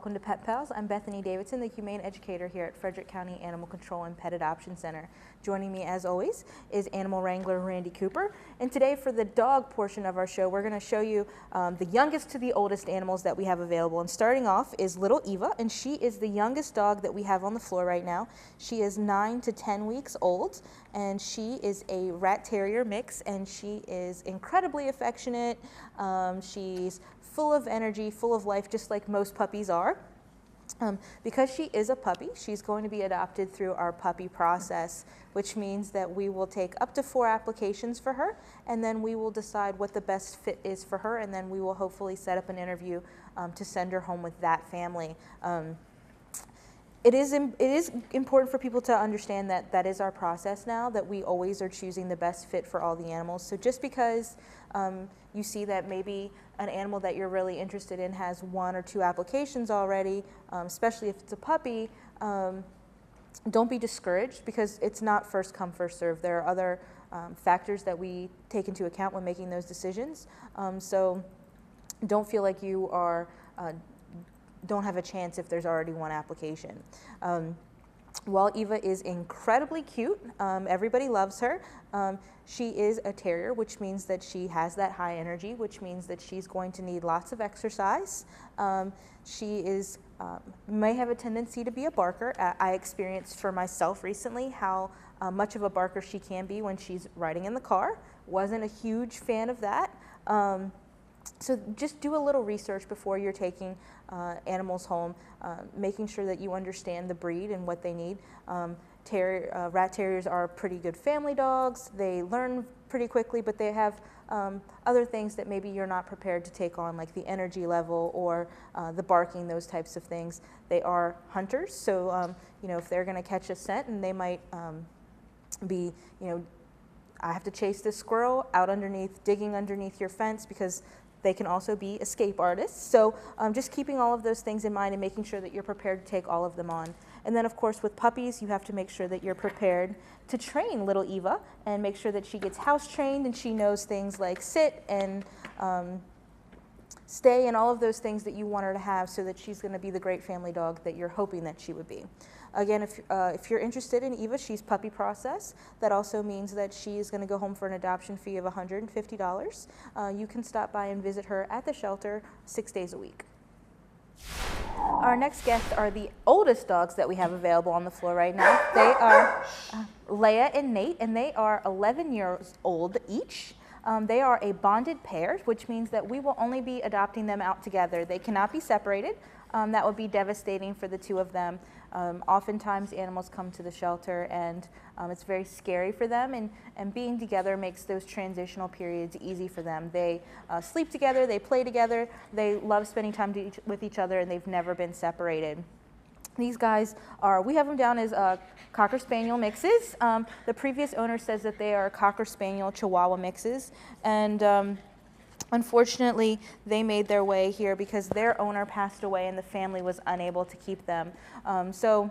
welcome to Pet Pals. I'm Bethany Davidson, the Humane Educator here at Frederick County Animal Control and Pet Adoption Center. Joining me as always is Animal Wrangler Randy Cooper. And today for the dog portion of our show, we're going to show you the youngest to the oldest animals that we have available. And starting off is little Eva, and she is the youngest dog that we have on the floor right now. She is 9 to 10 weeks old, and she is a rat terrier mix, and she is incredibly affectionate. She's full of energy, full of life, just like most puppies are. Because she is a puppy, she's going to be adopted through our puppy process, which means that we will take up to 4 applications for her, and then we will decide what the best fit is for her, and then we will hopefully set up an interview to send her home with that family. It is important for people to understand that that is our process now, that we always are choosing the best fit for all the animals. So just because you see that maybe an animal that you're really interested in has 1 or 2 applications already, especially if it's a puppy, don't be discouraged, because it's not first come, first serve. There are other factors that we take into account when making those decisions. So don't feel like you are don't have a chance if there's already 1 application. While Eva is incredibly cute, everybody loves her, she is a terrier, which means that she has that high energy, which means that she's going to need lots of exercise. She is may have a tendency to be a barker. I experienced for myself recently how much of a barker she can be when she's riding in the car. Wasn't a huge fan of that. So just do a little research before you're taking animals home, making sure that you understand the breed and what they need. Rat terriers are pretty good family dogs. They learn pretty quickly, but they have other things that maybe you're not prepared to take on, like the energy level or the barking, those types of things. They are hunters, so you know, if they're going to catch a scent, and they might be, you know, I have to chase this squirrel out underneath, digging underneath your fence, because they can also be escape artists. So just keeping all of those things in mind and making sure that you're prepared to take all of them on. And then of course with puppies, you have to make sure that you're prepared to train little Eva and make sure that she gets house trained and she knows things like sit and stay and all of those things that you want her to have, so that she's going to be the great family dog that you're hoping that she would be. Again, if you're interested in Eva, she's puppy process. That also means that she is going to go home for an adoption fee of $150. You can stop by and visit her at the shelter 6 days a week. Our next guests are the oldest dogs that we have available on the floor right now. They are Leia and Nate, and they are 11 years old each. They are a bonded pair, which means that we will only be adopting them out together. They cannot be separated. That would be devastating for the 2 of them. Oftentimes animals come to the shelter and it's very scary for them, and being together makes those transitional periods easy for them. They sleep together, they play together, they love spending time with each other, and they've never been separated. These guys are, we have them down as Cocker Spaniel mixes. The previous owner says that they are Cocker Spaniel Chihuahua mixes, and unfortunately, they made their way here because their owner passed away and the family was unable to keep them. So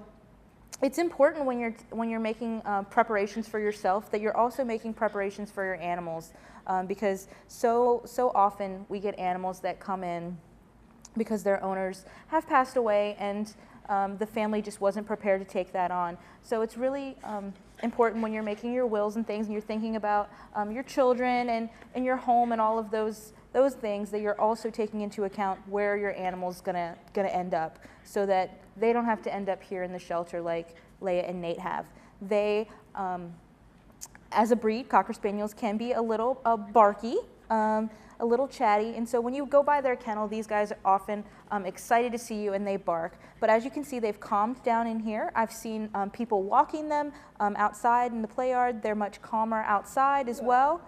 it's important when you're making preparations for yourself that you're also making preparations for your animals, because so often we get animals that come in because their owners have passed away and the family just wasn't prepared to take that on. So it's really important when you're making your wills and things, and you're thinking about your children and your home and all of those things, that you're also taking into account where your animal's gonna end up, so that they don't have to end up here in the shelter like Leia and Nate have. They, as a breed, Cocker Spaniels can be a little barky, a little chatty, and so when you go by their kennel, these guys are often excited to see you and they bark. But as you can see, they've calmed down in here. I've seen people walking them outside in the play yard. They're much calmer outside as well.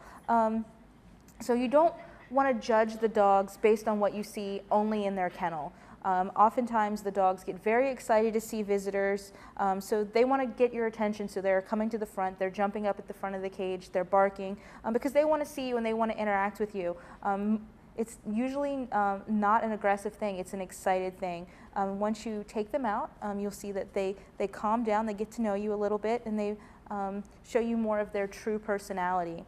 So you don't want to judge the dogs based on what you see only in their kennel. Oftentimes the dogs get very excited to see visitors, so they want to get your attention, so they're coming to the front, they're jumping up at the front of the cage, they're barking, because they want to see you and they want to interact with you. It's usually not an aggressive thing, it's an excited thing. Once you take them out, you'll see that they calm down, they get to know you a little bit, and they show you more of their true personality.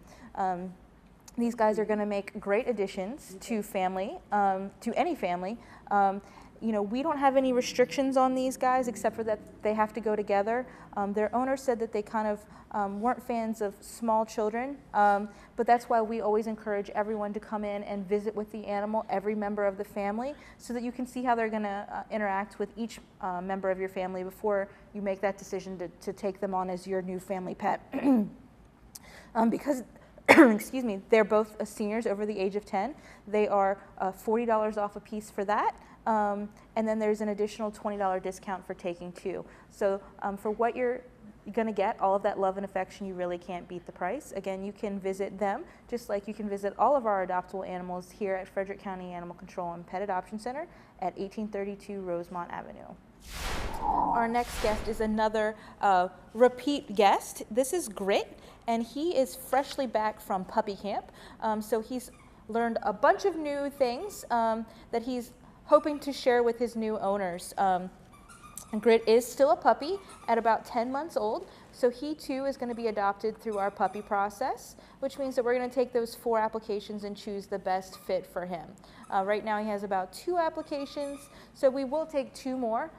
These guys are going to make great additions to family, to any family. we don't have any restrictions on these guys except for that they have to go together. Their owner said that they kind of weren't fans of small children, but that's why we always encourage everyone to come in and visit with the animal, every member of the family, so that you can see how they're going to interact with each member of your family before you make that decision to take them on as your new family pet. Because excuse me, they're both seniors over the age of 10. They are $40 off a piece for that. And then there's an additional $20 discount for taking two. So for what you're going to get, all of that love and affection, you really can't beat the price. Again, you can visit them just like you can visit all of our adoptable animals here at Frederick County Animal Control and Pet Adoption Center at 1832 Rosemont Avenue. Our next guest is another repeat guest. This is Grit, and he is freshly back from puppy camp. So he's learned a bunch of new things that he's hoping to share with his new owners. Grit is still a puppy at about 10 months old, so he too is going to be adopted through our puppy process, which means that we're going to take those 4 applications and choose the best fit for him. Right now he has about 2 applications, so we will take 2 more.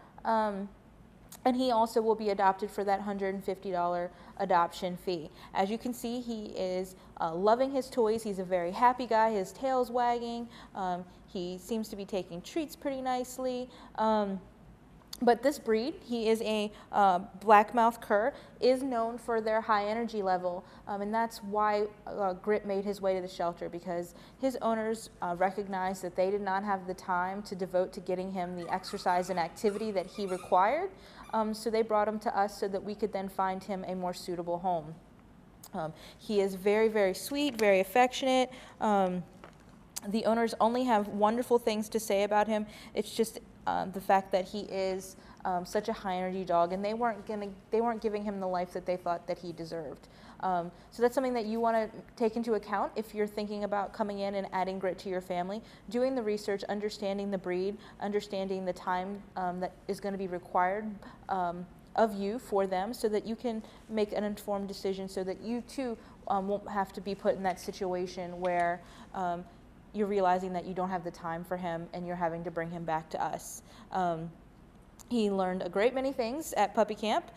And he also will be adopted for that $150 adoption fee. As you can see, he is loving his toys. He's a very happy guy. His tail's wagging. He seems to be taking treats pretty nicely. But this breed, he is a blackmouth cur, is known for their high energy level, and that's why Grit made his way to the shelter, because his owners recognized that they did not have the time to devote to getting him the exercise and activity that he required, so they brought him to us so that we could then find him a more suitable home. He is very, very sweet, very affectionate. The owners only have wonderful things to say about him. It's just the fact that he is such a high energy dog, and they weren't giving him the life that they thought that he deserved. So that's something that you want to take into account if you're thinking about coming in and adding Grit to your family, doing the research, understanding the breed, understanding the time that is going to be required of you for them, so that you can make an informed decision, so that you too won't have to be put in that situation where you're realizing that you don't have the time for him and you're having to bring him back to us. He learned a great many things at puppy camp,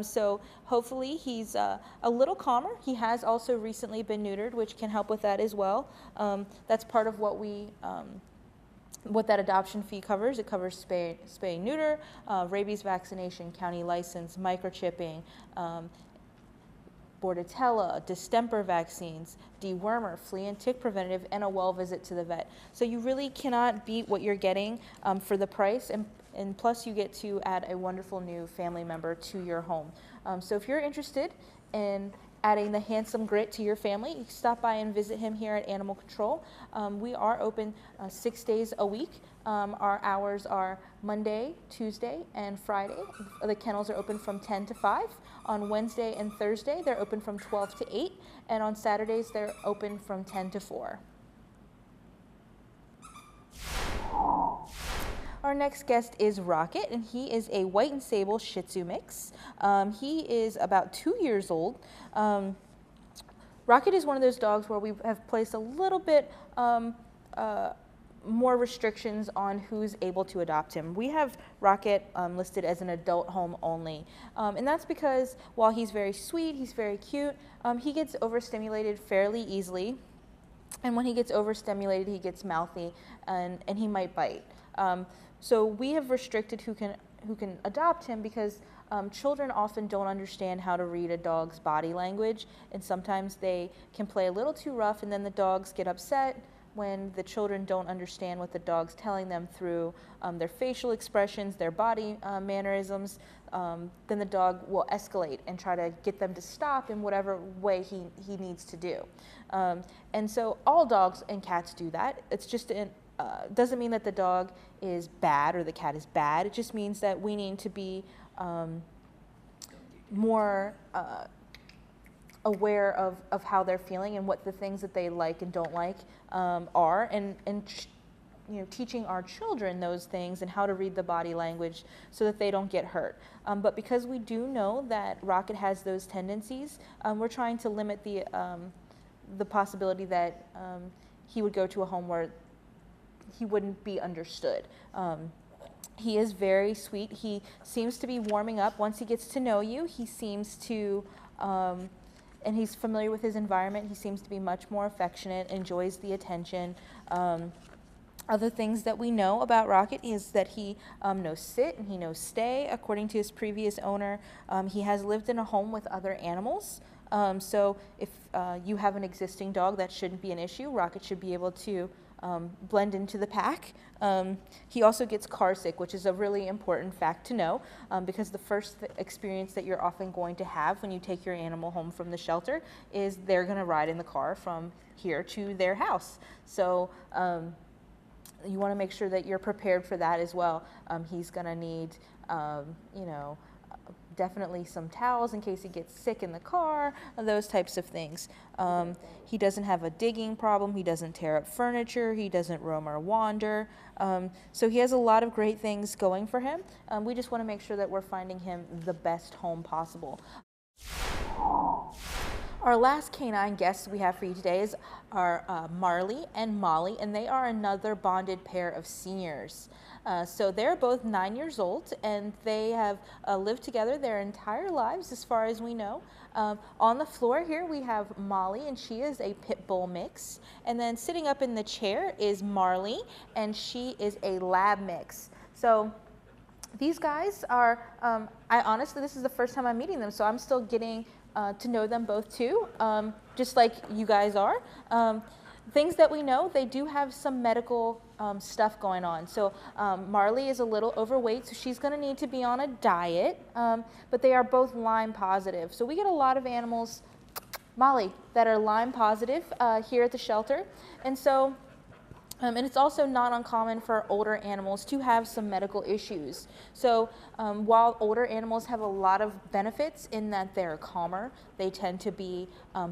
so hopefully he's a little calmer. He has also recently been neutered, which can help with that as well. That's part of what what that adoption fee covers. It covers spay and neuter, rabies vaccination, county license, microchipping, Bordetella, distemper vaccines, dewormer, flea and tick preventative, and a well visit to the vet. So you really cannot beat what you're getting for the price, and plus you get to add a wonderful new family member to your home. So if you're interested in adding the handsome Grit to your family, you can stop by and visit him here at Animal Control. We are open 6 days a week. Our hours are Monday, Tuesday, and Friday. The kennels are open from 10 to 5. On Wednesday and Thursday, they're open from 12 to 8. And on Saturdays, they're open from 10 to 4. Our next guest is Rocket, and he is a white and sable Shih Tzu mix. He is about 2 years old. Rocket is one of those dogs where we have placed a little bit more restrictions on who's able to adopt him. We have Rocket listed as an adult home only, and that's because while he's very sweet, he's very cute, he gets overstimulated fairly easily, and when he gets overstimulated, he gets mouthy, and he might bite. So we have restricted who can adopt him, because children often don't understand how to read a dog's body language, and sometimes they can play a little too rough, and then the dogs get upset when the children don't understand what the dog's telling them through their facial expressions, their body mannerisms. Then the dog will escalate and try to get them to stop in whatever way he needs to do. And so all dogs and cats do that. It's just doesn't mean that the dog is bad or the cat is bad. It just means that we need to be more aware of how they're feeling and what the things that they like and don't like are, and teaching our children those things and how to read the body language so that they don't get hurt. But because we do know that Rocket has those tendencies, we're trying to limit the possibility that he would go to a home where he wouldn't be understood. He is very sweet. He seems to be warming up once he gets to know you. He seems to, and he's familiar with his environment. He seems to be much more affectionate, enjoys the attention. Other things that we know about Rocket is that he knows sit and he knows stay. According to his previous owner, he has lived in a home with other animals. So if you have an existing dog, that shouldn't be an issue. Rocket should be able to blend into the pack. He also gets car sick, which is a really important fact to know, because the first experience that you're often going to have when you take your animal home from the shelter is they're going to ride in the car from here to their house. So you want to make sure that you're prepared for that as well. He's going to need, definitely some towels in case he gets sick in the car, those types of things. He doesn't have a digging problem. He doesn't tear up furniture. He doesn't roam or wander. So he has a lot of great things going for him. We just want to make sure that we're finding him the best home possible. Our last canine guests we have for you today are Marley and Molly, and they are another bonded pair of seniors. So they're both 9 years old, and they have lived together their entire lives as far as we know. On the floor here we have Molly, and she is a pit bull mix. And then sitting up in the chair is Marley, and she is a lab mix. So these guys are, honestly, this is the first time I'm meeting them, so I'm still getting to know them both too, just like you guys are. Things that we know, they do have some medical stuff going on. So Marley is a little overweight, so she's going to need to be on a diet, but they are both Lyme positive. So we get a lot of animals, Molly, that are Lyme positive here at the shelter. And so and it's also not uncommon for older animals to have some medical issues. So while older animals have a lot of benefits in that they're calmer, they tend to be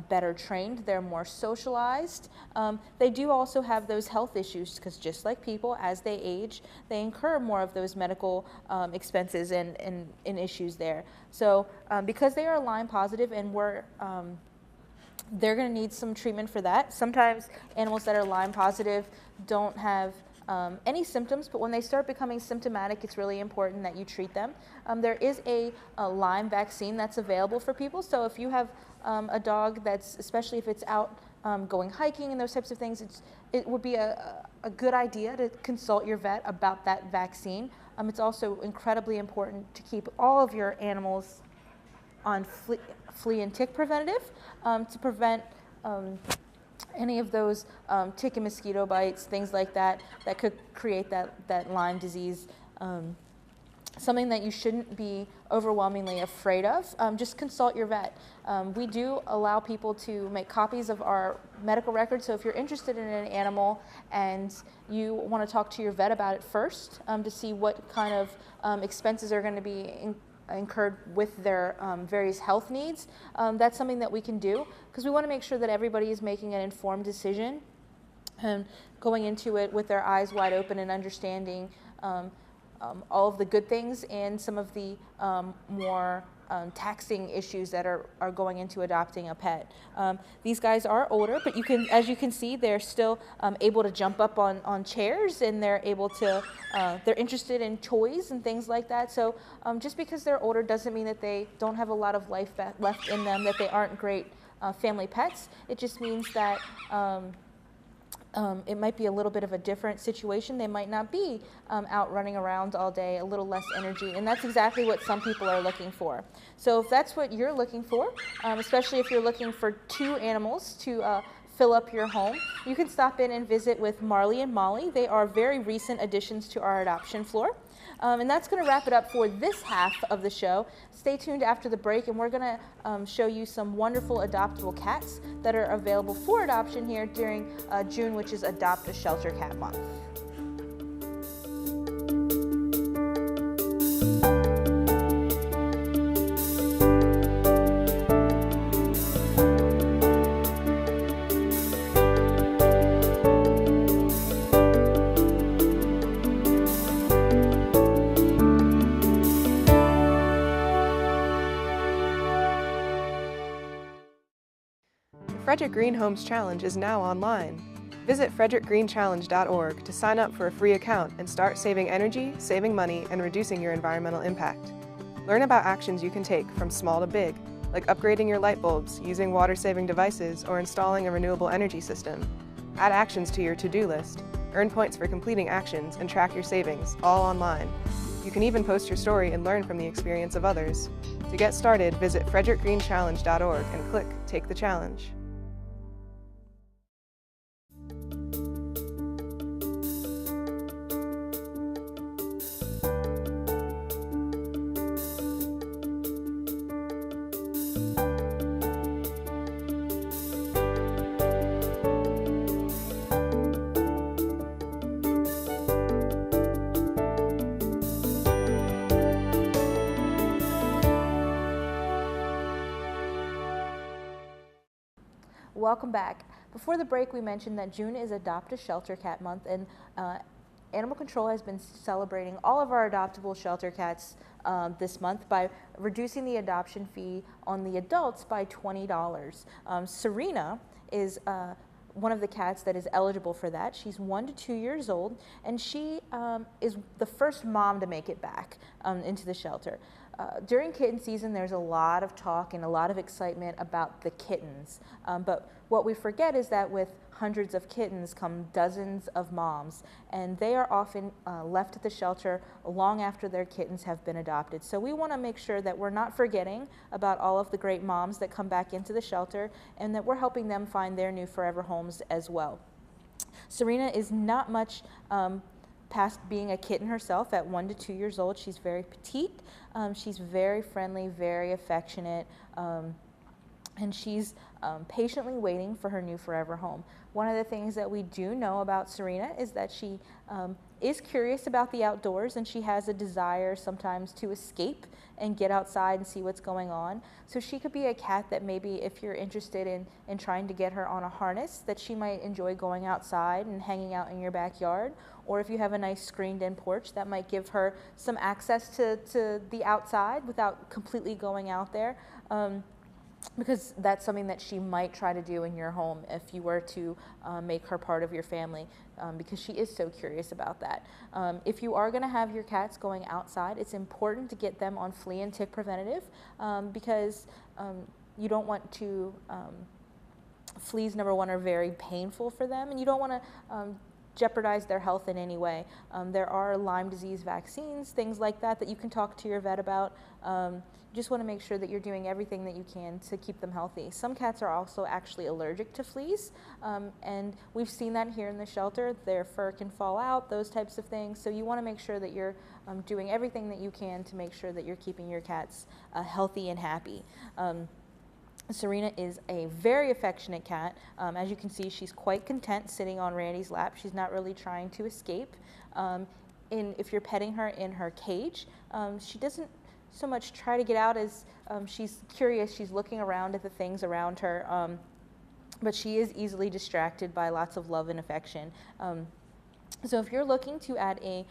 better trained, they're more socialized, they do also have those health issues because just like people, as they age, they incur more of those medical expenses and issues there. So because they are Lyme positive and they're going to need some treatment for that. Sometimes animals that are Lyme positive don't have any symptoms, but when they start becoming symptomatic, it's really important that you treat them. There is a Lyme vaccine that's available for people, so if you have a dog that's, especially if it's out going hiking and those types of things, it would be a good idea to consult your vet about that vaccine. It's also incredibly important to keep all of your animals on flea and tick preventative to prevent any of those tick and mosquito bites, things like that, that could create that Lyme disease. Something that you shouldn't be overwhelmingly afraid of. Just consult your vet. We do allow people to make copies of our medical records, so if you're interested in an animal and you want to talk to your vet about it first to see what kind of expenses are going to be incurred with their various health needs, that's something that we can do because we want to make sure that everybody is making an informed decision and going into it with their eyes wide open and understanding all of the good things and some of the more taxing issues that are going into adopting a pet. These guys are older, but as you can see, they're still able to jump up on chairs, and they're able to, they're interested in toys and things like that. So just because they're older doesn't mean that they don't have a lot of life left in them, that they aren't great family pets. It just means that it might be a little bit of a different situation. They might not be out running around all day, a little less energy, and that's exactly what some people are looking for. So if that's what you're looking for, especially if you're looking for 2 animals to fill up your home, you can stop in and visit with Marley and Molly. They are very recent additions to our adoption floor. And that's going to wrap it up for this half of the show. Stay tuned after the break, and we're going to show you some wonderful adoptable cats that are available for adoption here during June, which is Adopt a Shelter Cat Month. Frederick Green Homes Challenge is now online. Visit frederickgreenchallenge.org to sign up for a free account and start saving energy, saving money, and reducing your environmental impact. Learn about actions you can take from small to big, like upgrading your light bulbs, using water-saving devices, or installing a renewable energy system. Add actions to your to-do list, earn points for completing actions, and track your savings, all online. You can even post your story and learn from the experience of others. To get started, visit frederickgreenchallenge.org and click Take the Challenge. Welcome back. Before the break, we mentioned that June is Adopt a Shelter Cat Month, and Animal Control has been celebrating all of our adoptable shelter cats this month by reducing the adoption fee on the adults by $20. Sarina is one of the cats that is eligible for that. She's 1 to 2 years old, and she is the first mom to make it back into the shelter. During kitten season, there's a lot of talk and a lot of excitement about the kittens, but what we forget is that with hundreds of kittens come dozens of moms, and they are often left at the shelter long after their kittens have been adopted. So we want to make sure that we're not forgetting about all of the great moms that come back into the shelter, and that we're helping them find their new forever homes as well. Sarina is not much past being a kitten herself. At 1 to 2 years old, she's very petite, she's very friendly, very affectionate, and she's patiently waiting for her new forever home. One of the things that we do know about Sarina is that she is curious about the outdoors, and she has a desire sometimes to escape and get outside and see what's going on. So she could be a cat that maybe if you're interested in trying to get her on a harness, that she might enjoy going outside and hanging out in your backyard. Or if you have a nice screened-in porch, that might give her some access to the outside without completely going out there. Because that's something that she might try to do in your home if you were to make her part of your family, because she is so curious about that. If you are going to have your cats going outside, it's important to get them on flea and tick preventative, because you don't want to, fleas, number one, are very painful for them, and you don't want to jeopardize their health in any way. There are Lyme disease vaccines, things like that, that you can talk to your vet about. You just want to make sure that you're doing everything that you can to keep them healthy. Some cats are also actually allergic to fleas, and we've seen that here in the shelter. Their fur can fall out, those types of things. So you want to make sure that you're doing everything that you can to make sure that you're keeping your cats healthy and happy. Serena is a very affectionate cat. As you can see, she's quite content sitting on Randy's lap. She's not really trying to escape. If you're petting her in her cage, she doesn't so much try to get out as she's curious. She's looking around at the things around her, but she is easily distracted by lots of love and affection. So if you're looking to add a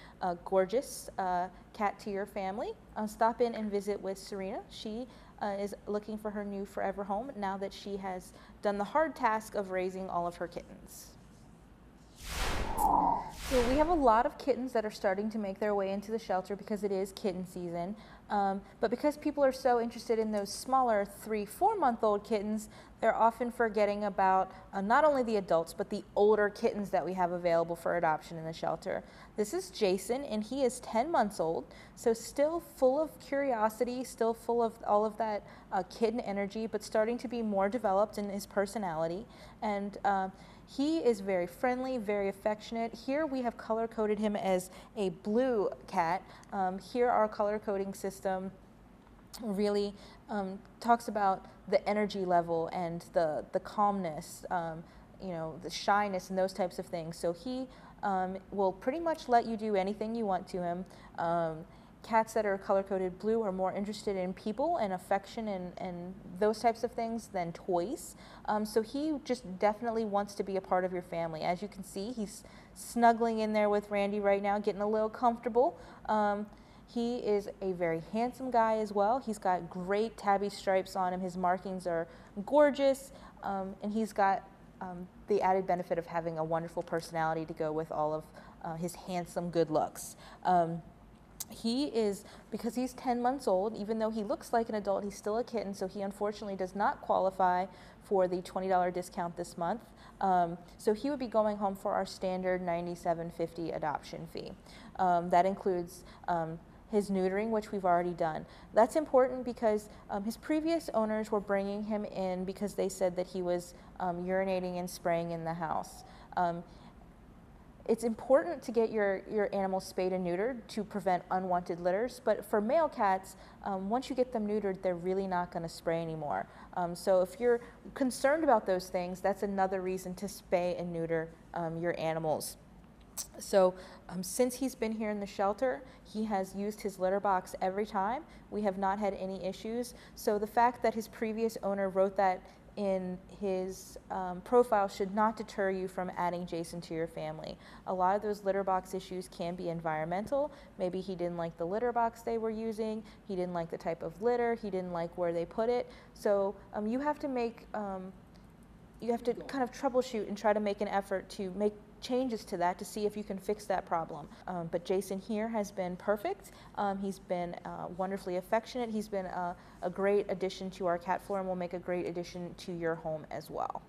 gorgeous cat to your family, stop in and visit with Sarina. She is looking for her new forever home now that she has done the hard task of raising all of her kittens. So we have a lot of kittens that are starting to make their way into the shelter because it is kitten season. But because people are so interested in those smaller 3-4 month old kittens, they're often forgetting about not only the adults, but the older kittens that we have available for adoption in the shelter. This is Jason, and he is 10 months old, so still full of curiosity, still full of all of that kitten energy, but starting to be more developed in his personality. And he is very friendly, very affectionate. Here we have color-coded him as a blue cat. Here our color-coding system really talks about the energy level and the calmness, the shyness and those types of things. So he will pretty much let you do anything you want to him. Cats that are color-coded blue are more interested in people and affection and those types of things than toys. So he just definitely wants to be a part of your family. As you can see, he's snuggling in there with Randy right now, getting a little comfortable. He is a very handsome guy as well. He's got great tabby stripes on him. His markings are gorgeous, and he's got the added benefit of having a wonderful personality to go with all of his handsome good looks. He is, because he's 10 months old, even though he looks like an adult, he's still a kitten, so he unfortunately does not qualify for the $20 discount this month. So he would be going home for our standard $97.50 adoption fee. That includes his neutering, which we've already done. That's important because his previous owners were bringing him in because they said that he was urinating and spraying in the house. It's important to get your animals spayed and neutered to prevent unwanted litters, but for male cats, once you get them neutered, they're really not going to spray anymore. So if you're concerned about those things, that's another reason to spay and neuter your animals. So since he's been here in the shelter, he has used his litter box every time. We have not had any issues. So the fact that his previous owner wrote that in his profile should not deter you from adding Jason to your family. A lot of those litter box issues can be environmental. Maybe he didn't like the litter box they were using, he didn't like the type of litter, he didn't like where they put it. So you have to kind of troubleshoot and try to make an effort to make changes to that to see if you can fix that problem. But Jason here has been perfect. He's been wonderfully affectionate. He's been a great addition to our cat floor and will make a great addition to your home as well.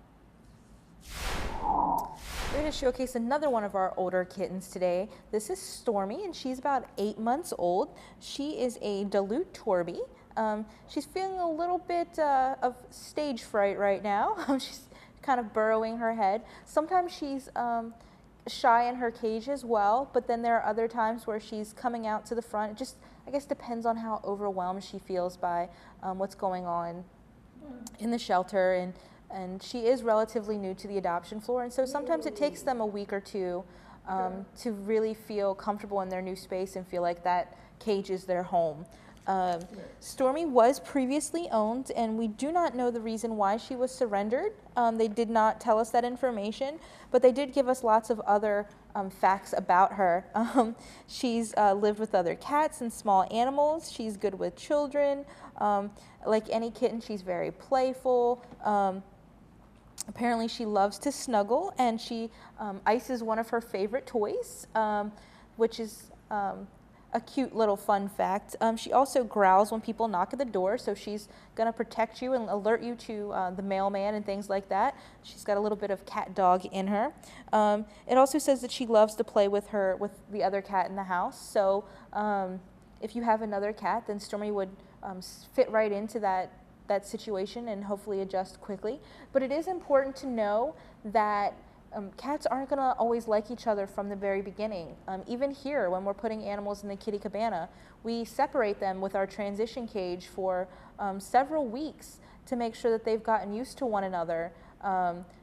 We're going to showcase another one of our older kittens today. This is Stormy, and she's about 8 months old. She is a Duluth Torby. She's feeling a little bit of stage fright right now. She's kind of burrowing her head. Sometimes she's shy in her cage as well, but then there are other times where she's coming out to the front. It just, I guess, depends on how overwhelmed she feels by what's going on in the shelter, and she is relatively new to the adoption floor, and so sometimes it takes them a week or two to really feel comfortable in their new space and feel like that cage is their home. Stormy was previously owned, and we do not know the reason why she was surrendered. They did not tell us that information, but they did give us lots of other facts about her. She's lived with other cats and small animals. She's good with children. Like any kitten, she's very playful. Apparently she loves to snuggle, and she ice is one of her favorite toys, which is a cute little fun fact. She also growls when people knock at the door, so she's going to protect you and alert you to the mailman and things like that. She's got a little bit of cat dog in her. It also says that she loves to play with the other cat in the house, so if you have another cat, then Stormy would fit right into that situation and hopefully adjust quickly. But it is important to know that cats aren't going to always like each other from the very beginning. Even here, when we're putting animals in the kitty cabana, we separate them with our transition cage for several weeks to make sure that they've gotten used to one another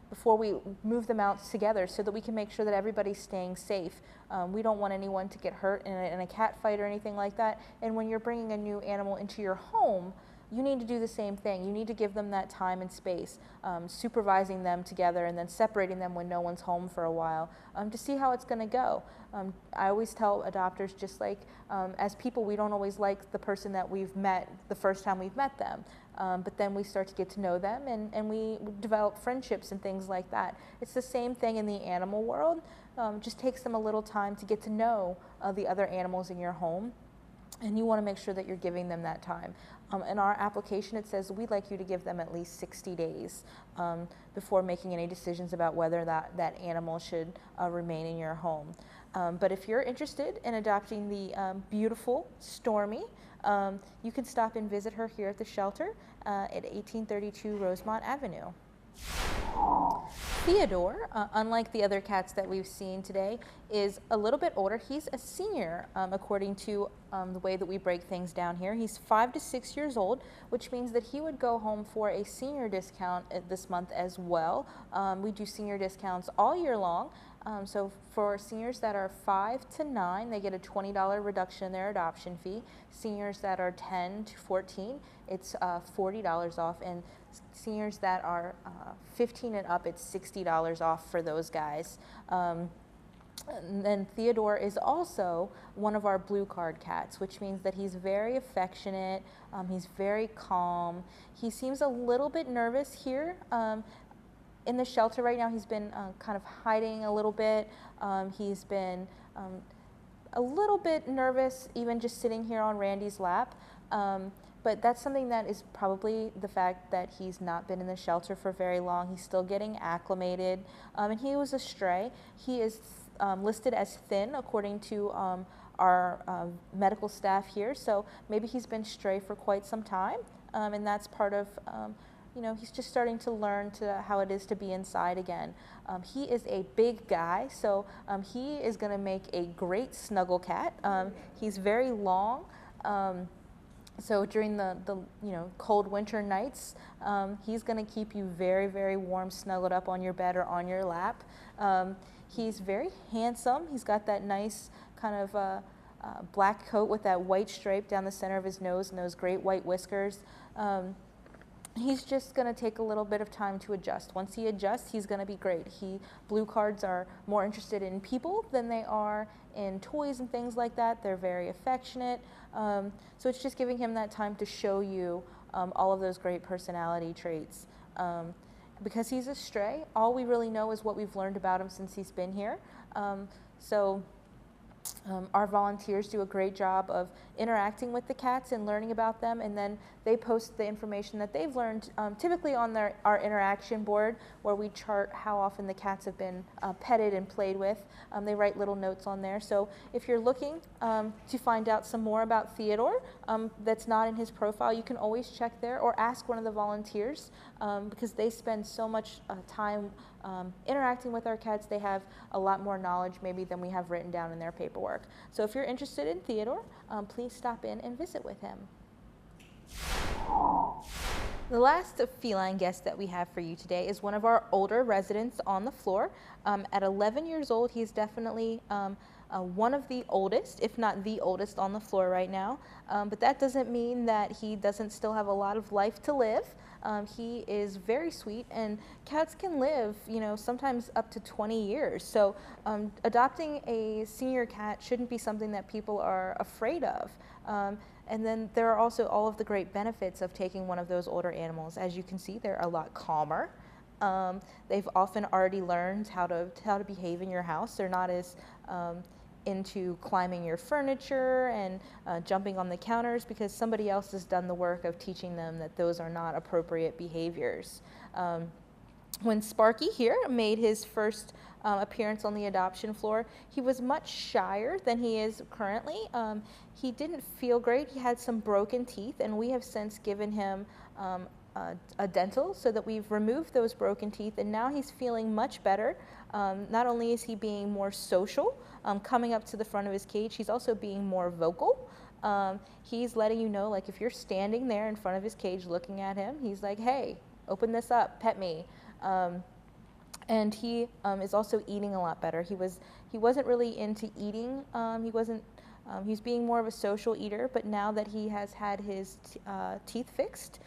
before we move them out together, so that we can make sure that everybody's staying safe. We don't want anyone to get hurt in a cat fight or anything like that. And when you're bringing a new animal into your home, you need to do the same thing. You need to give them that time and space, supervising them together and then separating them when no one's home for a while to see how it's going to go. I always tell adopters, just like as people, we don't always like the person that we've met the first time we've met them, but then we start to get to know them and we develop friendships and things like that. It's the same thing in the animal world. Just takes them a little time to get to know the other animals in your home. And you want to make sure that you're giving them that time. In our application, it says we'd like you to give them at least 60 days before making any decisions about whether that animal should remain in your home. But if you're interested in adopting the beautiful Stormy, you can stop and visit her here at the shelter at 1832 Rosemont Avenue. Theodore, unlike the other cats that we've seen today, is a little bit older. He's a senior, according to the way that we break things down here. He's 5 to 6 years old, which means that he would go home for a senior discount this month as well. We do senior discounts all year long. So for seniors that are 5 to 9, they get a $20 reduction in their adoption fee. Seniors that are 10 to 14, it's $40 off. And seniors that are 15 and up, it's $60 off for those guys. And then Theodore is also one of our blue card cats, which means that he's very affectionate, he's very calm. He seems a little bit nervous here in the shelter right now. He's been kind of hiding a little bit. He's been a little bit nervous, even just sitting here on Randy's lap. But that's something that is probably the fact that he's not been in the shelter for very long. He's still getting acclimated, and he was a stray. He is listed as thin according to our medical staff here, so maybe he's been stray for quite some time, and that's part of, you know, he's just starting to learn how it is to be inside again. He is a big guy, so he is going to make a great snuggle cat. He's very long. So during the you know, cold winter nights, he's going to keep you very, very warm, snuggled up on your bed or on your lap. He's very handsome. He's got that nice kind of black coat with that white stripe down the center of his nose and those great white whiskers. He's just going to take a little bit of time to adjust. Once he adjusts, he's going to be great. Blue cards are more interested in people than they are in toys and things like that. They're very affectionate. So it's just giving him that time to show you all of those great personality traits. Because he's a stray, all we really know is what we've learned about him since he's been here. Our volunteers do a great job of interacting with the cats and learning about them, and then they post the information that they've learned, typically on our interaction board, where we chart how often the cats have been petted and played with. They write little notes on there. So if you're looking to find out some more about Theodore that's not in his profile, you can always check there or ask one of the volunteers, because they spend so much time interacting with our cats. They have a lot more knowledge maybe than we have written down in their paperwork. So if you're interested in Theodore, please stop in and visit with him. The last feline guest that we have for you today is one of our older residents on the floor. At 11 years old, he's definitely one of the oldest, if not the oldest, on the floor right now. But that doesn't mean that he doesn't still have a lot of life to live. He is very sweet, and cats can live, you know, sometimes up to 20 years. So adopting a senior cat shouldn't be something that people are afraid of. And then there are also all of the great benefits of taking one of those older animals. As you can see, they're a lot calmer. They've often already learned how to behave in your house. They're not as into climbing your furniture and jumping on the counters, because somebody else has done the work of teaching them that those are not appropriate behaviors. When Sparky here made his first appearance on the adoption floor, he was much shyer than he is currently. He didn't feel great. He had some broken teeth, and we have since given him a dental so that we've removed those broken teeth, and now he's feeling much better. Not only is he being more social, coming up to the front of his cage, he's also being more vocal. He's letting you know, like, if you're standing there in front of his cage looking at him, he's like, hey, open this up, pet me. And he is also eating a lot better. He wasn't really into eating. He was being more of a social eater, but now that he has had his teeth fixed,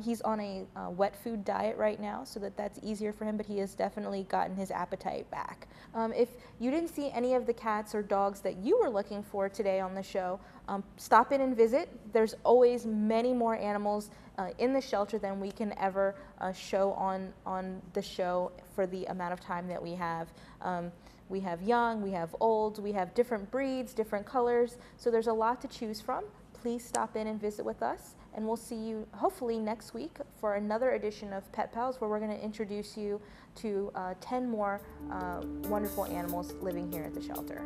he's on a wet food diet right now, so that's easier for him, but he has definitely gotten his appetite back. If you didn't see any of the cats or dogs that you were looking for today on the show, stop in and visit. There's always many more animals in the shelter than we can ever show on the show for the amount of time that we have. We have young, we have old, we have different breeds, different colors, so there's a lot to choose from. Please stop in and visit with us, and we'll see you hopefully next week for another edition of Pet Pals, where we're going to introduce you to 10 more wonderful animals living here at the shelter.